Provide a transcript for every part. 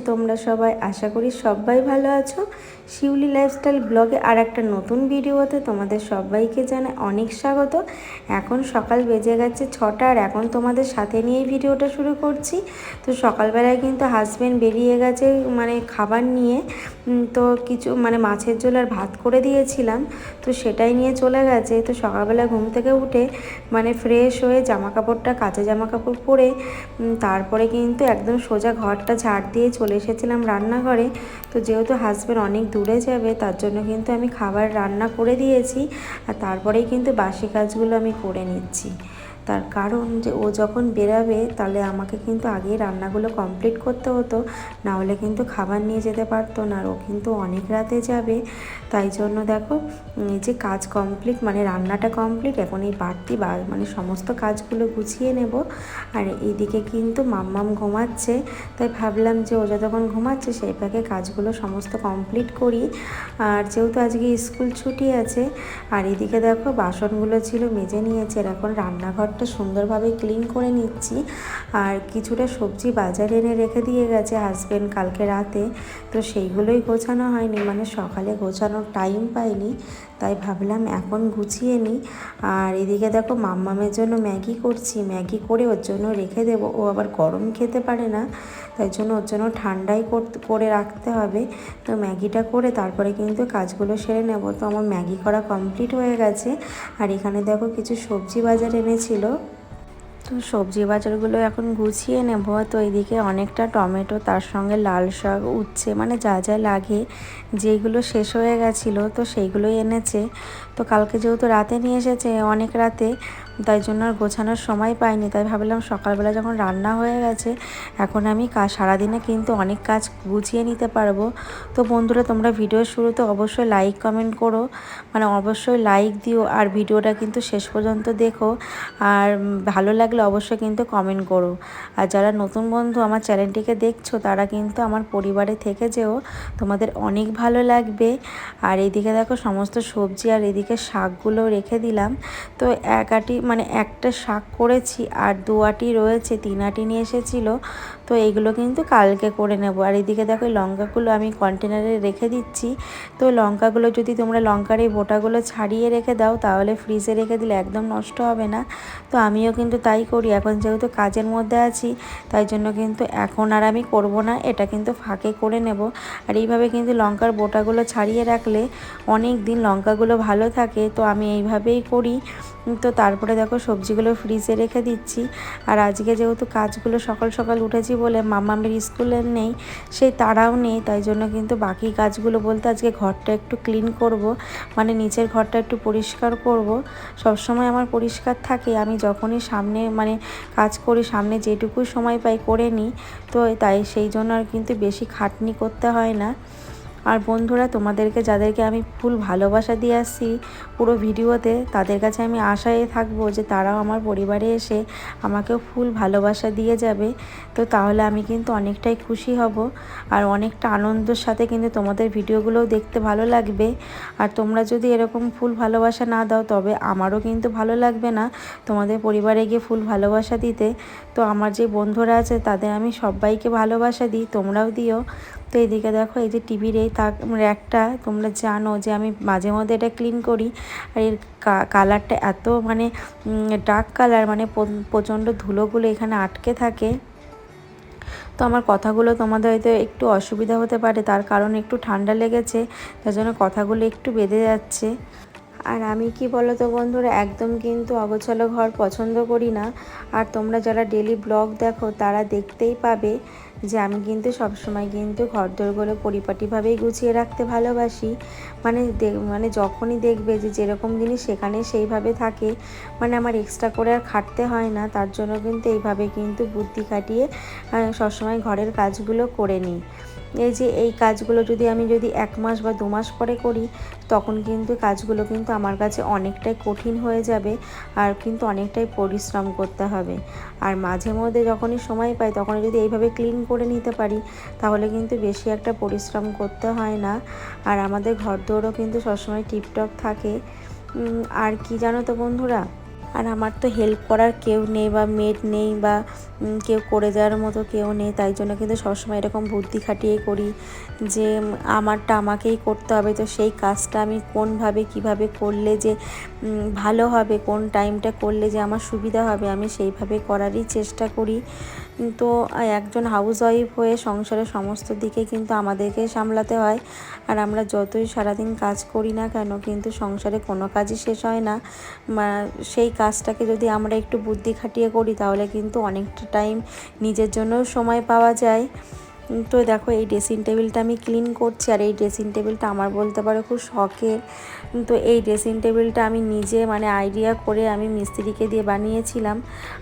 তোমরা সবাই? আশা করি সবাই ভালো আছো। শিউলি লাইফস্টাইল ব্লগে আর একটা নতুন ভিডিওতে তোমাদের সবাইকে জানাই অনেক স্বাগত। এখন সকাল বেজে গেছে 6টা আর এখন তোমাদের সাথে নিয়েই ভিডিওটা শুরু করছি। তো সকালবেলায় কিন্তু হাজব্যান্ড বেরিয়ে গেছে মানে খাবার নিয়ে, তো কিছু মানে মাছের ঝোল আর ভাত করে দিয়েছিলাম, তো সেটাই নিয়ে চলে গেছে। তো সকালবেলা ঘুম থেকে উঠে মানে ফ্রেশ হয়ে জামাকাপড়টা কাঁচা জামাকাপড় পরে তারপরে কিন্তু একদম সোজা ঘরটা ঝাড় দিয়ে চলে এসেছিলাম রান্নাঘরে। তো যেহেতু হাজব্যান্ড অনেক দূরে যাবে তার জন্য কিন্তু আমি খাবার রান্না করে দিয়েছি আর তারপরেই কিন্তু বাসি কাজগুলো আমি করে নিচ্ছি। তার কারণ যে ও যখন বেরাবে তাহলে আমাকে কিন্তু আগেই রান্নাগুলো কমপ্লিট করতে হতো, না হলে কিন্তু খাবার নিয়ে যেতে পারতো না। আর ও কিন্তু অনেক রাতে যাবে, তাই জন্য দেখো এই যে কাজ কমপ্লিট মানে রান্নাটা কমপ্লিট। এখন এই বাড়তি মানে সমস্ত কাজগুলো গুছিয়ে নেব। আর এইদিকে কিন্তু মাম্মাম ঘুমাচ্ছে, তাই ভাবলাম যে ও যতক্ষণ ঘুমাচ্ছে সেই ফাঁকে কাজগুলো সমস্ত কমপ্লিট করি। আর যেহেতু আজকে স্কুল ছুটি আছে, আর এদিকে দেখো বাসনগুলো ছিল মেজে নিয়েছে, আর এখন রান্নাঘরটা সুন্দরভাবে ক্লিন করে নিচ্ছি। আর কিছুটা সবজি বাজারে এনে রেখে দিয়ে গেছে হাজব্যান্ড কালকে রাতে, তো সেইগুলোই গোছানো হয়নি, মানে সকালে গোছানোর টাইম পাইনি, তাই ভাবলাম এখন গুছিয়ে নিই। আর এদিকে দেখো মাম্মামের জন্য ম্যাগি করছি, ম্যাগি করে ওর জন্য রেখে দেবো, ও আবার গরম খেতে পারে না, তাই জন্য ওর জন্য ঠান্ডাই করে রাখতে হবে। তো ম্যাগিটা করে তারপরে কিন্তু কাজগুলো সেরে নেব। তো আমার ম্যাগি করা কমপ্লিট হয়ে গেছে। আর এখানে দেখো কিছু সবজি বাজার এনেছিল, তো সবজি বাজারগুলো এখন গুছিয়ে নেব। তো এইদিকে অনেকটা টমেটো, তার সঙ্গে লাল শাক, উচ্ছে, মানে যা যা লাগে, যেইগুলো শেষ হয়ে গেছিলো তো সেইগুলোই এনেছে। তো কালকে যেহেতু রাতে নিয়ে এসেছে অনেক রাতে, তাই জন্য আর গোছানোর সময় পাইনি, তাই ভাবলাম সকালবেলা যখন রান্না হয়ে গেছে এখন আমি সারাদিনে কিন্তু অনেক কাজ গুছিয়ে নিতে পারবো। তো বন্ধুরা তোমরা ভিডিওর শুরুতে অবশ্যই লাইক কমেন্ট করো, মানে অবশ্যই লাইক দিও, আর ভিডিওটা কিন্তু শেষ পর্যন্ত দেখো। আর ভালো লাগলে অবশ্যই কিন্তু কমেন্ট করো। আর যারা নতুন বন্ধু আমার চ্যানেলটিকে দেখছো তারা কিন্তু আমার পরিবারে থেকে যেও, তোমাদের অনেক ভালো লাগবে। আর এইদিকে দেখো সমস্ত সবজি আর এদিকে শাকগুলো রেখে দিলাম। তো এক আটি মানে একটা শাক করেছি আর 2 আটি রয়েছে, 3 আটি নিয়ে এসেছিলো, তো এইগুলো কিন্তু কালকে করে নেব। আর এদিকে দেখো লঙ্কাগুলো আমি কন্টেনারে রেখে দিচ্ছি। তো লঙ্কাগুলো যদি তোমরা লঙ্কার এই বোটাগুলো ছাড়িয়ে রেখে দাও তাহলে ফ্রিজে রেখে দিলে একদম নষ্ট হবে না। তো আমিও কিন্তু তাই করি, এখন যেহেতু কাজের মধ্যে আছি তাই জন্য কিন্তু এখন আর আমি করব না, এটা কিন্তু ফাঁকে করে নেব। আর এইভাবে কিন্তু লঙ্কার বোটাগুলো ছাড়িয়ে রাখলে অনেক দিন লঙ্কাগুলো ভালো থাকে, তো আমি এইভাবেই করি। তো তারপরে দেখো সবজিগুলো ফ্রিজে রেখে দিচ্ছি। আর আজকে যেহেতু কাজগুলো সকাল সকাল উঠেছি বলে মাম্মামের স্কুলের নেই, সেই তাড়াও নেই, তাই জন্য কিন্তু বাকি কাজগুলো বলতে আজকে ঘরটা একটু ক্লিন করব, মানে নিচের ঘরটা একটু পরিষ্কার করব। সবসময় আমার পরিষ্কার থাকে, আমি যখনই সামনে মানে কাজ করি সামনে যেটুকু সময় পাই করে নিই, তো তাই সেই জন্য আর কিন্তু বেশি খাটনি করতে হয় না। আর বন্ধুরা তোমাদেরকে যাদেরকে আমি ফুল ভালোবাসা দিয়ে আসছি পুরো ভিডিওতে, তাদের কাছে আমি আশায় থাকবো যে তারাও আমার পরিবারে এসে আমাকেও ফুল ভালোবাসা দিয়ে যাবে। তো তাহলে আমি কিন্তু অনেকটাই খুশি হব, আর অনেকটা আনন্দের সাথে কিন্তু তোমাদের ভিডিওগুলোও দেখতে ভালো লাগবে। আর তোমরা যদি এরকম ফুল ভালোবাসা না দাও তবে আমারও কিন্তু ভালো লাগবে না তোমাদের পরিবারে গিয়ে ফুল ভালোবাসা দিতে। তো আমার যে বন্ধুরা আছে তাদের আমি সবাইকে ভালোবাসা দিই, তোমরাও দিও। তো এইদিকে দেখো এই যে টিভির এই র্যাকটা তোমরা জানো যে আমি মাঝে মধ্যে এটা ক্লিন করি, আর এর কালারটা এত মানে ডার্ক কালার, মানে প্রচণ্ড ধুলোগুলো এখানে আটকে থাকে। তো আমার কথাগুলো তোমাদের হয়তো একটু অসুবিধা হতে পারে, তার কারণ একটু ঠান্ডা লেগেছে, তার জন্য কথাগুলো একটু বেঁধে যাচ্ছে। আর আমি কি বলো তো বন্ধুরা, একদম কিন্তু অগোছালো ঘর পছন্দ করি না। আর তোমরা যারা ডেলি ব্লগ দেখো তারা দেখতেই পাবে যে আমি কিন্তু সবসময় কিন্তু ঘরদোরগুলো পরিপাটিভাবেই গুছিয়ে রাখতে ভালোবাসি। মানে যখনই দেখবে যে যেরকম জিনিস সেখানে সেইভাবে থাকে, মানে আমার এক্সট্রা করে আর খাটতে হয় না, তার জন্য কিন্তু এইভাবে কিন্তু বুদ্ধি খাটিয়ে সবসময় ঘরের কাজগুলো করে নিই। এই যে এই কাজগুলো যদি আমি 1 মাস বা 2 মাস পরে করি তখন কিন্তু কাজগুলো কিন্তু আমার কাছে অনেকটাই কঠিন হয়ে যাবে, আর কিন্তু অনেকটাই পরিশ্রম করতে হবে। আর মাঝে মধ্যে যখনই সময় পাই তখন যদি এইভাবে ক্লিন করে নিতে পারি তাহলে কিন্তু বেশি একটা পরিশ্রম করতে হয় না, আর আমাদের ঘরদোরও কিন্তু সবসময় টিপটপ থাকে। আর কি জানো তো বন্ধুরা, আর আমার তো হেল্প করার কেউ নেই বা মেড নেই বা কেউ করে দেওয়ার মতো কেউ নেই, তাই জন্য কিন্তু সবসময় এরকম বুদ্ধি খাটিয়েই করি যে আমারটা আমাকেই করতে হবে। তো সেই কাজটা আমি কোনভাবে কিভাবে করলে যে ভালো হবে, কোন টাইমটা করলে যে আমার সুবিধা হবে, আমি সেইভাবে করারই চেষ্টা করি। তো একজন হাউস ওয়াইফ হয়ে সংসারের সমস্ত দিকে কিন্তু আমাদেরকেই সামলাতে হয়। আর আমরা যতই সারাদিন কাজ করি না কেন, কিন্তু সংসারে কোনো কাজই শেষ হয় না। সেই কাজটাকে যদি আমরা একটু বুদ্ধি খাটিয়ে করি তাহলে কিন্তু অনেকটা টাইম নিজের জন্যও সময় পাওয়া যায়। তো দেখো এই ড্রেসিং টেবিলটা আমি ক্লিন করছি, আর এই ড্রেসিং টেবিলটা আমার বলতে পারো খুব শখের। তো এই ড্রেসিং টেবিলটা আমি নিজে আইডিয়া করে আমি মিস্ত্রিকে দিয়ে বানিয়েছিলাম।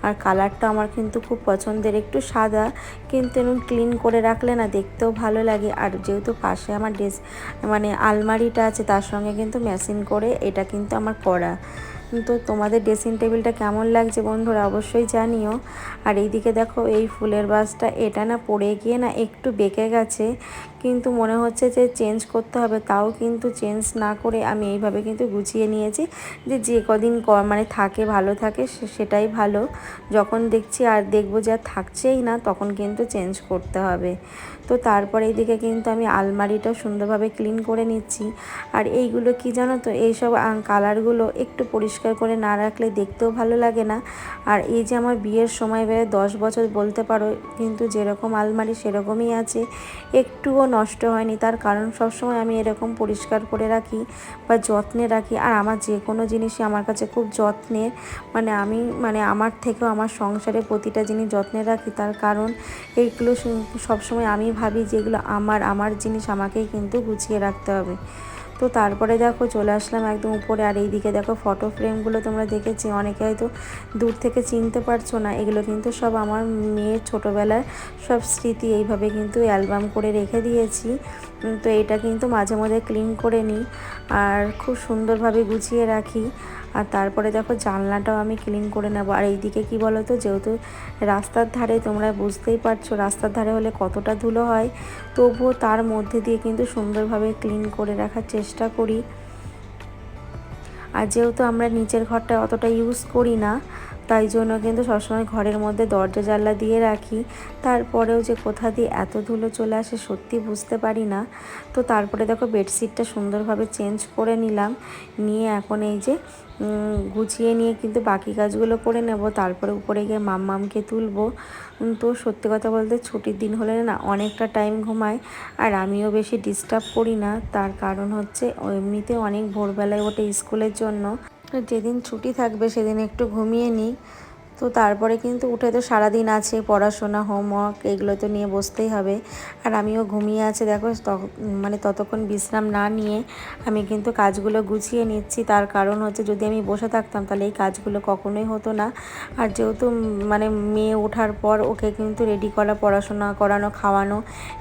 আর কালারটা আমার কিন্তু খুব পছন্দের, একটু সাদা, কিন্তু এরকম ক্লিন করে রাখলে না দেখতেও ভালো লাগে। আর যেহেতু পাশে আমার আলমারিটা আছে, তার সঙ্গে কিন্তু ম্যাচিং করে এটা কিন্তু আমার করা। তো তোমাদের ড্রেসিং টেবিলটা কেমন লাগছে বন্ধুরা অবশ্যই জানিও। আর এইদিকে দেখো এই ফুলের ভাসটা, এটা না পড়ে গিয়ে না একটু বেঁকে গেছে, কিন্তু মনে হচ্ছে যে চেঞ্জ করতে হবে, তাও কিন্তু চেঞ্জ না করে আমি এইভাবে কিন্তু গুছিয়ে নিয়েছি যে কদিন থাকে ভালো থাকে সেটাই ভালো। যখন দেখছি আর দেখবো যে আর থাকছেই না, তখন কিন্তু চেঞ্জ করতে হবে। তো তারপরে এইদিকে কিন্তু আমি আলমারিটা সুন্দরভাবে ক্লিন করে নিচ্ছি। আর এইগুলো কি জানো তো, এইসব কালারগুলো একটু পরিষ্কার করে না রাখলে দেখতেও ভালো লাগে না। আর এই যে আমার বিয়ের সময় 10 বছর বলতে পারো, কিন্তু যেরকম আলমারি সেরকমই আছে, একটুও নষ্ট হয়নি। তার কারণ সবসময় আমি এরকম পরিষ্কার করে রাখি বা যত্নে রাখি। আর আমার যে কোনো জিনিসই আমার কাছে খুব যত্নের, আমি আমার থেকেও আমার সংসারে প্রতিটা জিনিস যত্নে রাখি। তার কারণ এইগুলো সবসময় আমি ভাবি যেগুলো আমার জিনিস আমাকেই কিন্তু গুছিয়ে রাখতে হবে। তো তারপরে দেখো চলে আসলাম একদম উপরে। আর এইদিকে দেখো ফটো ফ্রেমগুলো তোমরা দেখেছি, অনেকে হয়তো দূর থেকে চিনতে পারছো না, এগুলো কিন্তু সব আমার মেয়ের ছোটোবেলার সব স্মৃতি, এইভাবে কিন্তু অ্যালবাম করে রেখে দিয়েছি। তো এটা কিন্তু মাঝে মাঝে ক্লিন করে নিই আর খুব সুন্দরভাবে গুছিয়ে রাখি। আর তারপরে দেখো জানলাটাও আমি ক্লিন করে নেব। আর এইদিকে কি বলো তো, যেহেতু রাস্তার ধারে, তোমরা বুঝতেই পারছো রাস্তার ধারে হলে কতটা ধুলো হয়, তবুও তার মধ্যে দিয়ে কিন্তু সুন্দরভাবে ক্লিন করে রাখার চেষ্টা করি। আর যেহেতু আমরা নিচের ঘরটা অতটা ইউজ করি না, তাই জন্য কিন্তু সবসময় ঘরের মধ্যে দরজা জানলা দিয়ে রাখি। তারপরেও যে কোথা দিয়ে এত ধুলো চলে আসে সত্যি বুঝতে পারি না। তো তারপরে দেখো বেডশিটটা সুন্দরভাবে চেঞ্জ করে নিলাম, নিয়ে এখন এই যে গুছিয়ে নিয়ে কিন্তু বাকি কাজগুলো করে নেব। তারপরে উপরে গিয়ে মাম্মামকে তুলবো। তো সত্যি কথা বলতে ছুটির দিন হলে না অনেকটা টাইম ঘুমায়, আর আমিও বেশি ডিস্টার্ব করি না। তার কারণ হচ্ছে এমনিতে অনেক ভোরবেলায় ওঠে স্কুলের জন্য, যেদিন ছুটি থাকবে সেদিন একটু ঘুমিয়ে নিই। তো তারপরে কিন্তু উঠে তো সারাদিন আছে পড়াশোনা, হোমওয়ার্ক, এগুলো তো নিয়ে বসতেই হবে। আর আমিও ঘুমিয়ে আছে দেখো, ততক্ষণ বিশ্রাম না নিয়ে আমি কিন্তু কাজগুলো গুছিয়ে নিচ্ছি। তার কারণ হচ্ছে যদি আমি বসে থাকতাম তাহলে এই কাজগুলো কখনোই হতো না। আর যেহেতু মেয়ে ওঠার পর ওকে কিন্তু রেডি করা, পড়াশোনা করানো, খাওয়ানো,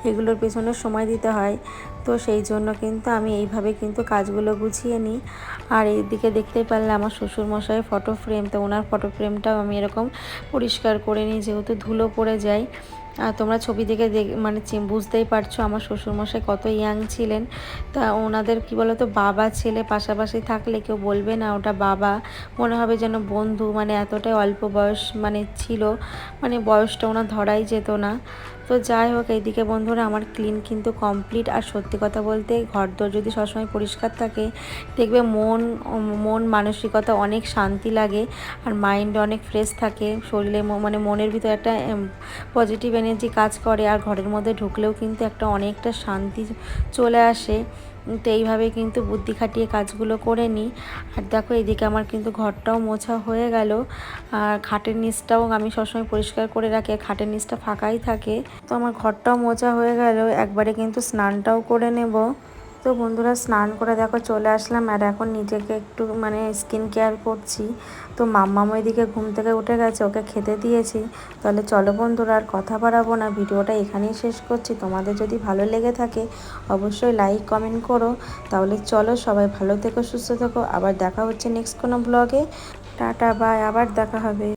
এগুলোর পেছনে সময় দিতে হয়। তো সেই জন্য কিন্তু আমি এইভাবে কিন্তু কাজগুলো গুছিয়ে নিই। আর এইদিকে দেখতেই পারলে আমার শ্বশুরমশাইয়ের ফটো ফ্রেম, তো ওনার ফটো ফ্রেমটাও আমি এরকম পরিষ্কার করে নিই, যেহেতু ধুলো পড়ে যায়। আর তোমরা ছবি দেখে বুঝতেই পারছো আমার শ্বশুরমশাই কত ইয়াং ছিলেন। তা ওনাদের কি বলতো, বাবা ছেলে পাশাপাশি থাকলে কেউ বলবে না ওটা বাবা, মনে হবে যেন বন্ধু। এতটাই অল্প বয়স ছিল, বয়সটা ওনার ধরাই যেত না। তো যাই হোক, এইদিকে বন্ধুরা আমার ক্লিন কিন্তু কমপ্লিট। আর সত্যি কথা বলতে ঘরদোর যদি সবসময় পরিষ্কার থাকে, দেখবে মন মানসিকতা অনেক শান্তি লাগে, আর মাইন্ড অনেক ফ্রেশ থাকে, শরীরে মনের ভিতরে একটা পজিটিভ এনার্জি কাজ করে। আর ঘরের মধ্যে ঢুকলেও কিন্তু অনেকটা শান্তি চলে আসে। তো এইভাবে কিন্তু বুদ্ধি খাটিয়ে কাজগুলো করে নিই। আর দেখো এদিকে আমার কিন্তু ঘরটাও মোছা হয়ে গেল। আর খাটের নিচটাও আমি সবসময় পরিষ্কার করে রাখি, খাটের নিচটা ফাঁকাই থাকে। তো আমার ঘরটাও মোছা হয়ে গেল, একবারে কিন্তু স্নানটাও করে নেব। তো বন্ধুরা স্নান করে দেখো চলে আসলাম, আর এখন নিজেকে একটু স্কিন কেয়ার করছি। তো মাম্মাম এদিকে ঘুম থেকে উঠে গেছে, ওকে খেতে দিয়েছি। তাহলে চলো বন্ধুরা আর কথা বাড়াবো না, ভিডিওটা এখানেই শেষ করছি। তোমাদের যদি ভালো লেগে থাকে অবশ্যই লাইক কমেন্ট করো। তাহলে চলো, সবাই ভালো থেকো, সুস্থ থেকো, আবার দেখা হচ্ছে নেক্সট কোনো ব্লগে। টাটা বাই, আবার দেখা হবে।